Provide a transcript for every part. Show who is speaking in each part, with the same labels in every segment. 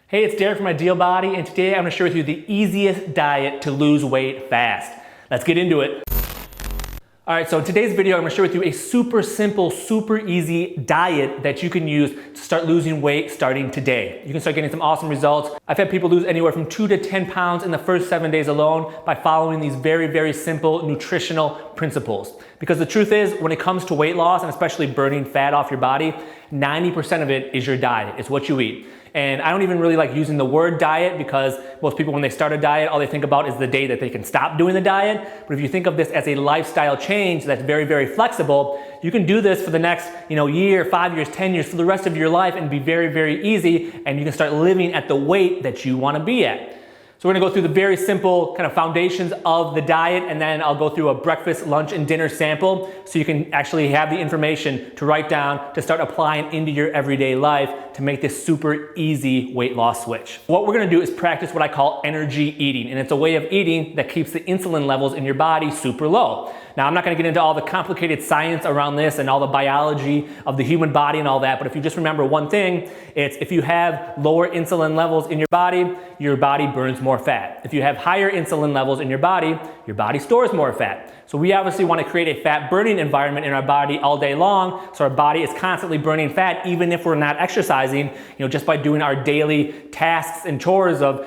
Speaker 1: Hey, it's Derek from Ideal Body, and today I'm going to share with you the easiest diet to lose weight fast. Let's get into it. Alright, so in today's video I'm going to share with you a super simple, super easy diet that you can use to start losing weight starting today. You can start getting some awesome results. I've had people lose anywhere from 2 to 10 pounds in the first 7 days alone by following these very, very simple nutritional principles. Because the truth is, when it comes to weight loss, and especially burning fat off your body, 90% of it is your diet. It's what you eat. And I don't even really like using the word diet because most people, when they start a diet, all they think about is the day that they can stop doing the diet. But if you think of this as a lifestyle change that's very, very flexible, you can do this for the next, year, 5 years, 10 years, for the rest of your life and be very, very easy. And you can start living at the weight that you want to be at. So we're going to go through the very simple kind of foundations of the diet, and then I'll go through a breakfast, lunch, and dinner sample so you can actually have the information to write down to start applying into your everyday life to make this super easy weight loss switch. What we're going to do is practice what I call energy eating, and it's a way of eating that keeps the insulin levels in your body super low. Now, I'm not going to get into all the complicated science around this and all the biology of the human body and all that, but if you just remember one thing, it's if you have lower insulin levels in your body burns more fat. If you have higher insulin levels in your body stores more fat. So we obviously want to create a fat burning environment in our body all day long, so our body is constantly burning fat even if we're not exercising, just by doing our daily tasks and chores of,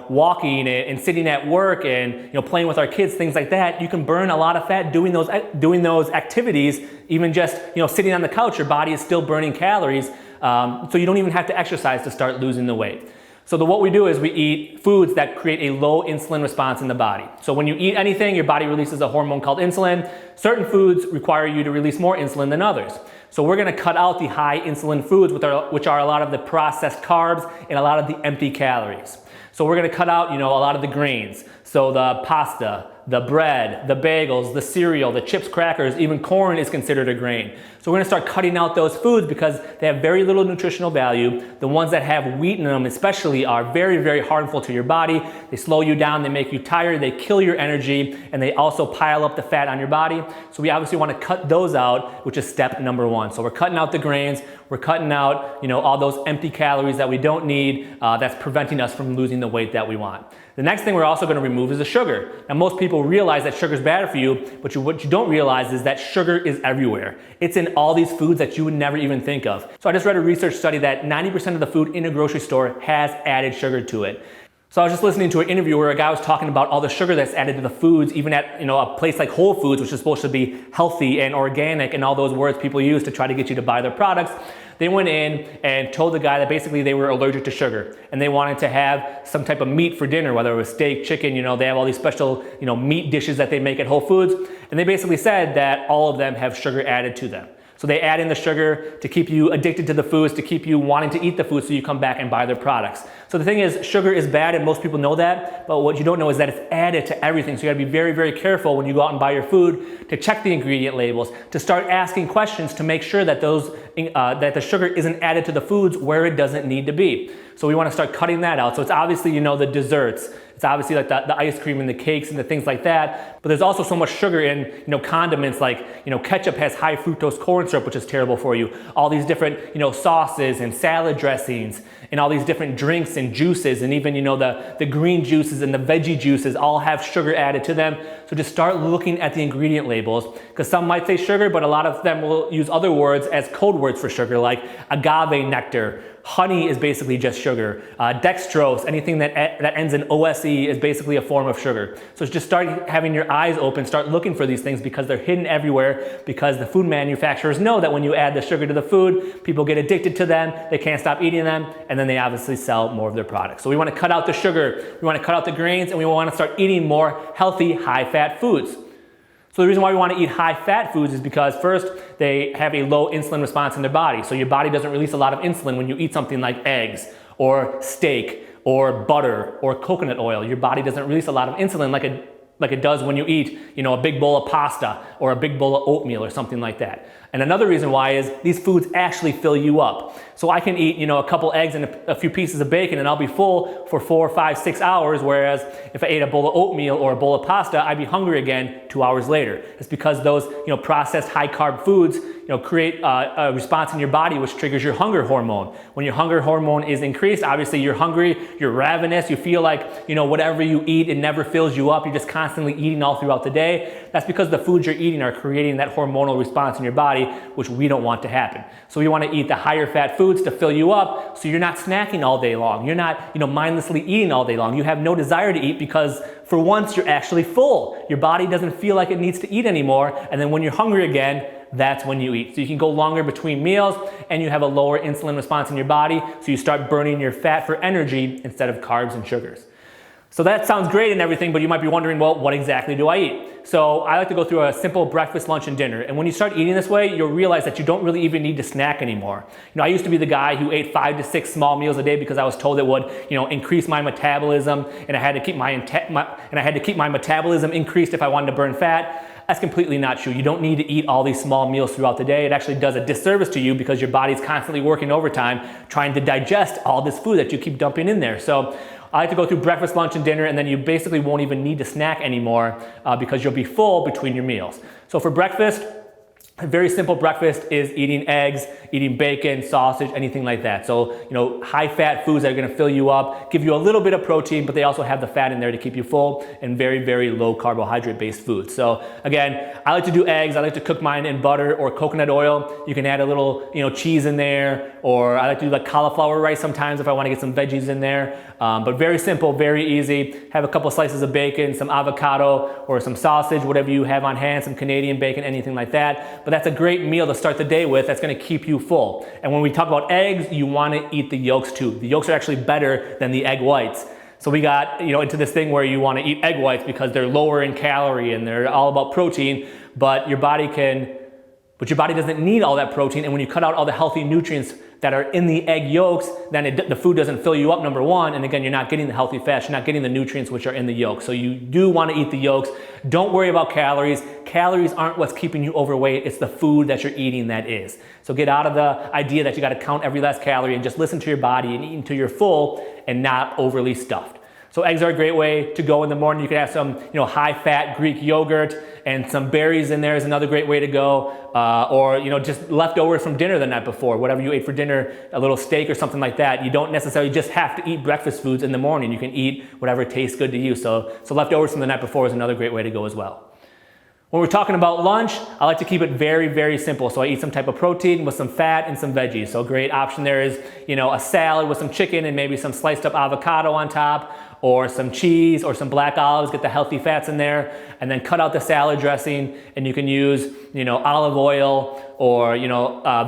Speaker 1: walking and sitting at work and, playing with our kids, things like that. You can burn a lot of fat doing those activities. Even just, sitting on the couch, your body is still burning calories. So you don't even have to exercise to start losing the weight. So what we do is we eat foods that create a low insulin response in the body. So when you eat anything, your body releases a hormone called insulin. Certain foods require you to release more insulin than others. So we're going to cut out the high insulin foods, which are a lot of the processed carbs and a lot of the empty calories. So we're going to cut out, a lot of the grains. So the pasta, the bread, the bagels, the cereal, the chips, crackers, even corn is considered a grain. So we're going to start cutting out those foods because they have very little nutritional value. The ones that have wheat in them especially are very, very harmful to your body. They slow you down, they make you tired, they kill your energy, and they also pile up the fat on your body. So we obviously want to cut those out, which is step number one. So we're cutting out the grains, we're cutting out, all those empty calories that we don't need, that's preventing us from losing the weight that we want. The next thing we're also going to remove is the sugar. Now, most people realize that sugar is bad for you, but what you don't realize is that sugar is everywhere. It's in all these foods that you would never even think of. So I just read a research study that 90% of the food in a grocery store has added sugar to it. So I was just listening to an interview where a guy was talking about all the sugar that's added to the foods, even at a place like Whole Foods, which is supposed to be healthy and organic and all those words people use to try to get you to buy their products. They went in and told the guy that basically they were allergic to sugar and they wanted to have some type of meat for dinner, whether it was steak, chicken, they have all these special, meat dishes that they make at Whole Foods. And they basically said that all of them have sugar added to them. So they add in the sugar to keep you addicted to the foods, to keep you wanting to eat the food so you come back and buy their products. So the thing is, sugar is bad and most people know that, but what you don't know is that it's added to everything. So you gotta be very, very careful when you go out and buy your food to check the ingredient labels, to start asking questions to make sure that that the sugar isn't added to the foods where it doesn't need to be. So we wanna start cutting that out. So it's obviously, the desserts. It's obviously like the ice cream and the cakes and the things like that. But there's also so much sugar in, condiments like, ketchup has high fructose corn syrup, which is terrible for you. All these different, sauces and salad dressings and all these different drinks and juices and even, the green juices and the veggie juices all have sugar added to them. So just start looking at the ingredient labels because some might say sugar, but a lot of them will use other words as code words for sugar like agave nectar. Honey is basically just sugar. Dextrose, anything that ends in OSE is basically a form of sugar. So just start having your eyes open, start looking for these things because they're hidden everywhere because the food manufacturers know that when you add the sugar to the food, people get addicted to them, they can't stop eating them, and then they obviously sell more of their products. So we want to cut out the sugar, we want to cut out the grains, and we want to start eating more healthy, high-fat foods. So the reason why we want to eat high-fat foods is because first, they have a low insulin response in their body. So your body doesn't release a lot of insulin when you eat something like eggs or steak or butter or coconut oil. Your body doesn't release a lot of insulin like it does when you eat, a big bowl of pasta or a big bowl of oatmeal or something like that. And another reason why is these foods actually fill you up. So I can eat, a couple eggs and a few pieces of bacon and I'll be full for 4, 5, 6 hours. Whereas if I ate a bowl of oatmeal or a bowl of pasta, I'd be hungry again 2 hours later. It's because those, processed high carb foods, create a response in your body which triggers your hunger hormone. When your hunger hormone is increased, obviously you're hungry, you're ravenous, you feel like, whatever you eat, it never fills you up. You're just constantly eating all throughout the day. That's because the foods you're eating are creating that hormonal response in your body, which we don't want to happen. So we want to eat the higher fat foods to fill you up so you're not snacking all day long. You're not, mindlessly eating all day long. You have no desire to eat because for once you're actually full. Your body doesn't feel like it needs to eat anymore. And then when you're hungry again, that's when you eat. So you can go longer between meals and you have a lower insulin response in your body. So you start burning your fat for energy instead of carbs and sugars. So that sounds great and everything, but you might be wondering, well, what exactly do I eat? So I like to go through a simple breakfast, lunch, and dinner. And when you start eating this way, you'll realize that you don't really even need to snack anymore. I used to be the guy who ate 5 to 6 small meals a day because I was told it would, increase my metabolism, and I had to keep my metabolism increased if I wanted to burn fat. That's completely not true. You don't need to eat all these small meals throughout the day. It actually does a disservice to you because your body's constantly working overtime trying to digest all this food that you keep dumping in there. So I like to go through breakfast, lunch, and dinner, and then you basically won't even need to snack anymore because you'll be full between your meals. So for breakfast, a very simple breakfast is eating eggs, eating bacon, sausage, anything like that. So, high-fat foods that are going to fill you up, give you a little bit of protein, but they also have the fat in there to keep you full, and very, very low carbohydrate-based foods. So, again, I like to do eggs. I like to cook mine in butter or coconut oil. You can add a little, cheese in there, or I like to do like cauliflower rice sometimes if I want to get some veggies in there. But very simple, very easy. Have a couple slices of bacon, some avocado, or some sausage, whatever you have on hand, some Canadian bacon, anything like that. But that's a great meal to start the day with. That's going to keep you full. And when we talk about eggs, you want to eat the yolks too. The yolks are actually better than the egg whites. So we got, into this thing where you want to eat egg whites because they're lower in calorie and they're all about protein, but your body doesn't need all that protein. And when you cut out all the healthy nutrients that are in the egg yolks, then the food doesn't fill you up, number one. And again, you're not getting the healthy fats, you're not getting the nutrients which are in the yolk. So you do want to eat the yolks. Don't worry about calories. Calories aren't what's keeping you overweight. It's the food that you're eating that is. So get out of the idea that you got to count every last calorie and just listen to your body and eat until you're full and not overly stuffed. So eggs are a great way to go in the morning. You can have some, high-fat Greek yogurt and some berries in there is another great way to go. Or, just leftovers from dinner the night before, whatever you ate for dinner, a little steak or something like that. You don't necessarily just have to eat breakfast foods in the morning. You can eat whatever tastes good to you. So leftovers from the night before is another great way to go as well. When we're talking about lunch, I like to keep it very, very simple. So I eat some type of protein with some fat and some veggies. So a great option there is, a salad with some chicken and maybe some sliced up avocado on top, or some cheese or some black olives, get the healthy fats in there, and then cut out the salad dressing, and you can use, olive oil or,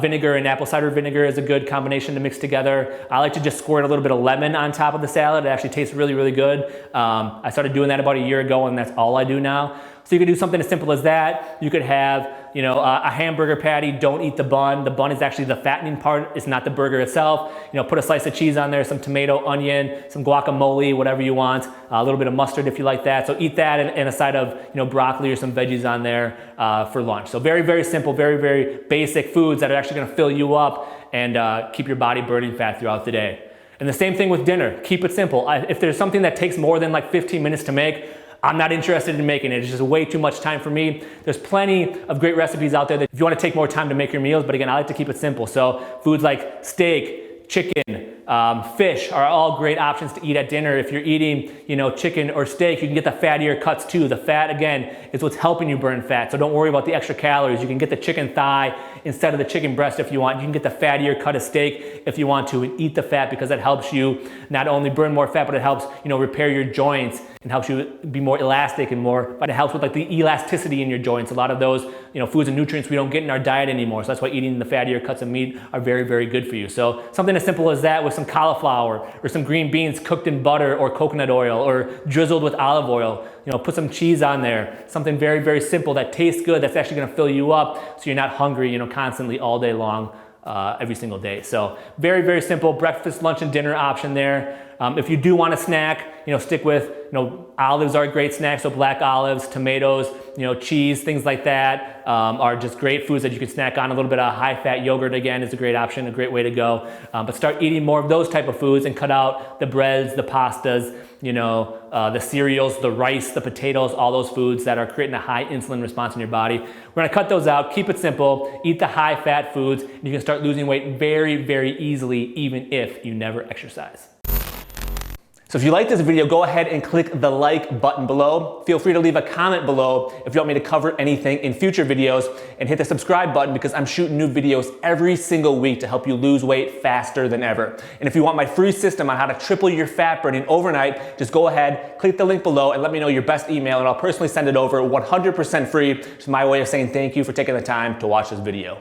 Speaker 1: vinegar and apple cider vinegar is a good combination to mix together. I like to just squirt a little bit of lemon on top of the salad. It actually tastes really, really good. I started doing that about a year ago, and that's all I do now. So you could do something as simple as that. You could have, a hamburger patty. Don't eat the bun. The bun is actually the fattening part. It's not the burger itself. Put a slice of cheese on there, some tomato, onion, some guacamole, whatever you want. A little bit of mustard if you like that. So eat that and a side of, broccoli or some veggies on there for lunch. So very, very simple, very, very basic foods that are actually going to fill you up and keep your body burning fat throughout the day. And the same thing with dinner. Keep it simple. If there's something that takes more than like 15 minutes to make, I'm not interested in making it. It's just way too much time for me. There's plenty of great recipes out there that if you want to take more time to make your meals, but again, I like to keep it simple. So foods like steak, chicken, fish are all great options to eat at dinner. If you're eating, chicken or steak, you can get the fattier cuts too. The fat, again, is what's helping you burn fat. So don't worry about the extra calories. You can get the chicken thigh instead of the chicken breast if you want. You can get the fattier cut of steak if you want to and eat the fat because that helps you not only burn more fat, but it helps, repair your joints and helps you be more elastic and but it helps with like the elasticity in your joints. A lot of those, foods and nutrients we don't get in our diet anymore. So that's why eating the fattier cuts of meat are very, very good for you. So something as simple as that with some cauliflower or some green beans cooked in butter or coconut oil or drizzled with olive oil. Put some cheese on there. Something very, very simple that tastes good, that's actually gonna fill you up so you're not hungry, constantly all day long, every single day. So very, very simple breakfast, lunch, and dinner option there. If you do want to snack, stick with, olives are a great snack, so black olives, tomatoes, cheese, things like that are just great foods that you can snack on. A little bit of high-fat yogurt, again, is a great option, a great way to go. But start eating more of those type of foods and cut out the breads, the pastas, the cereals, the rice, the potatoes, all those foods that are creating a high insulin response in your body. We're gonna cut those out, keep it simple, eat the high-fat foods, and you can start losing weight very, very easily, even if you never exercise. So if you like this video, go ahead and click the like button below. Feel free to leave a comment below if you want me to cover anything in future videos, and hit the subscribe button because I'm shooting new videos every single week to help you lose weight faster than ever. And if you want my free system on how to triple your fat burning overnight, just go ahead, click the link below and let me know your best email and I'll personally send it over 100% free. It's my way of saying thank you for taking the time to watch this video.